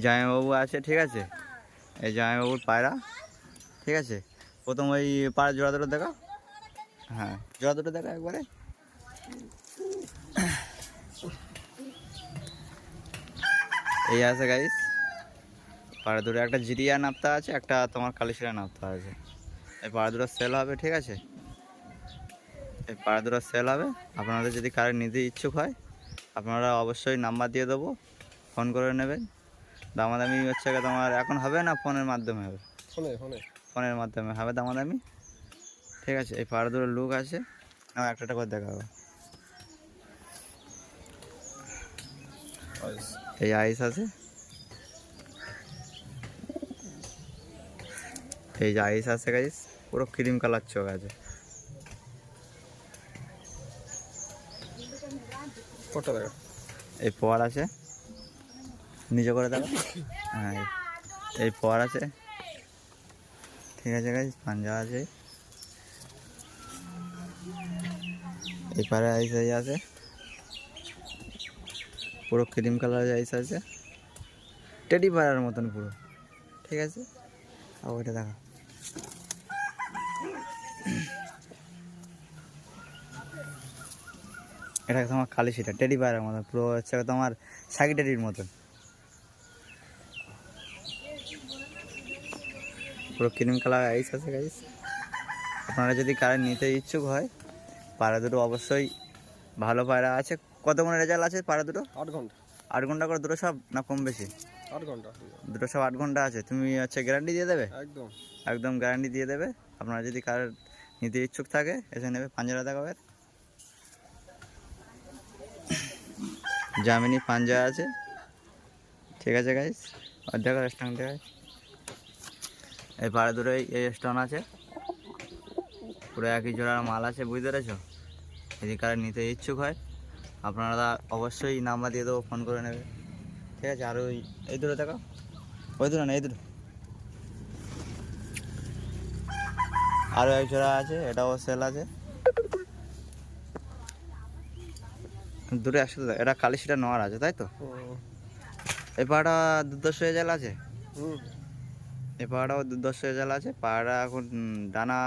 জামাইবাবু আছে, ঠিক আছে? এই জামাইবাবুর পায়রা, ঠিক আছে? প্রথম ওই পাড়া জোড়া দুটো দেখা, হ্যাঁ জোড়া দুটো দেখা একবারে। এই আছে গাইস পাড়া দুটো, একটা জিরিয়া নাপ্তা আছে, একটা তোমার কালিশিরা নাপ্তা আছে। এই পাড়া দুটো সেল হবে, ঠিক আছে? এই পাড়া দুটো সেল হবে। আপনাদের যদি কারো নিতে ইচ্ছুক হয় আপনারা অবশ্যই নাম্বার দিয়ে দেবো, ফোন করে নেবেন। দামাদামি হচ্ছে তোমার এখন হবে না, ফোনের মাধ্যমে হবে, ফোনের মাধ্যমে হবে দামাদামি, ঠিক আছে? এই পাড়া দুটোর লুক আছে, একটা একটা করে দেখাবো। এই আইস আছে, এই যে আইস আছে গাইস, পুরো ক্রিম কালার চোখ আছে। এই পর আছে, নিজে করে দেখো, হ্যাঁ এই পর আছে, ঠিক আছে গাইস? পাঞ্জা আছে, এই পারে আইস আছে, পুরো ক্রিম কালার আইস আছে, টেডি পাড়ার মতন পুরো, ঠিক আছে? আর ওইটা দেখা, এটা তোমার কালিশিটা টেডি পাড়ার মতন পুরো হচ্ছে তোমার সাকি টেডির মতন, পুরো ক্রিম কালার আইস আছে গাইস। আপনারা যদি কারো নিতে ইচ্ছুক হয় পায়রা দুটো অবশ্যই ভালো পায়রা আছে। কত মনে রেজাল্ট আছে পায়রা দুটো? 8 ঘন্টা। 8 ঘন্টা করে দুটো সব, না কম বেশি? 8 ঘন্টা দুটো সব 8 ঘন্টা আছে। তুমি হচ্ছে গ্যারান্টি দিয়ে দেবে? একদম একদম গ্যারান্টি দিয়ে দেবে। আপনারা যদি কারোর নিতে ইচ্ছুক থাকে এসে নেবে। পাঞ্জারা দেখাবে, জামিনি পাঞ্জা আছে, ঠিক আছে গাইস? আর দেখো স্টান দেখায়, এই পাড়া দুটোই এই স্টোন আছে, পুরো একই জোড়ার মাল আছে, বুঝতে পেরেছো? যদি কারো নিতে ইচ্ছুক হয় আপনারা অবশ্যই নাম্বার দিয়ে দেবো, ফোন করে নেবে, ঠিক আছে? আর ওই এই দুটো দেখো, ওই দুটো না এই দুটো, আরও এক জোড়া আছে, এটাও সেল আছে, দুটো একসাথে। এটা কালিশিটা নেওয়ার আছে, তাই তো? এই পাড়াটা দুর্দশ রেজাল্ট আছে, এই পাড়াটাও দুর্দশ রেজাল্ট আছে। পাড়াটা এখন ডানা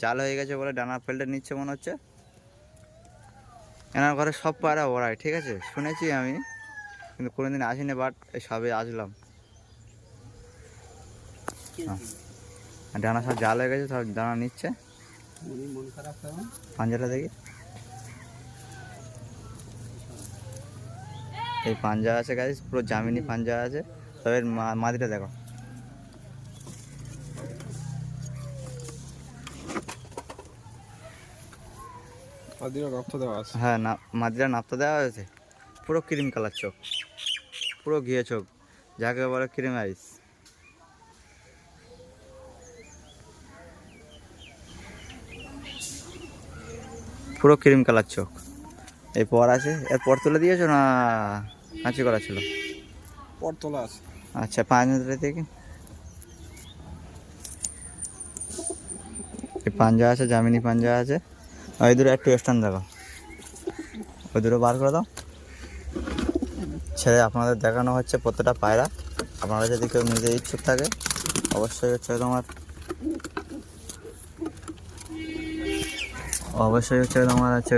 জাল হয়ে গেছে বলে ডানা ফেলতে নিচ্ছে মনে হচ্ছে। এনার ঘরে সব পায়রা ওড়ায়, ঠিক আছে? শুনেছি আমি, কিন্তু কোনোদিন আসিনি, বাট এই সবে আসলাম। ডানা সব জাল হয়ে গেছে, সব ডানা নিচ্ছে। পাঞ্জাটা দেখি, এই পাঞ্জা আছে গাইস, পুরো জামিনি পাঞ্জা আছে। তবে মাদিটা দেখো, হ্যাঁ না মাদিরা নাপ্তা দেওয়া হয়েছে। পুরো ক্রিম কালার চোখ, পুরো ঘিয়ে চোখ, যাকে বলে ক্রিম আইস। পুরো ক্রিম কালার চোখ। এই পর আছে, এর পর তুলে দিয়েছো না কাঁচি করা ছিল? পর তোলা আছে। আচ্ছা 5 মিনিট থেকে এই পাঞ্জা আছে, জামিনি পাঞ্জা আছে। ওই দুটো একটু স্ট্যান্ড দেখো, ওই দুটো বার করে দাও। ছেড়ে আপনাদের দেখানো হচ্ছে প্রত্যেকটা পায়রা। আপনারা যদি কেউ নিতে ইচ্ছুক থাকে অবশ্যই হচ্ছে তোমার হচ্ছে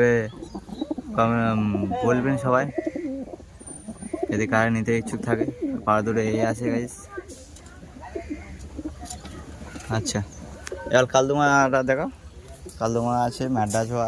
বলবেন সবাই যদি কারে নিতে ইচ্ছুক থাকে। পাড়া দুটো এই আছে গাইস। আচ্ছা এবার কালদুমাটা দেখো, কালদুমা আছে, ম্যাড্রাসও আছে।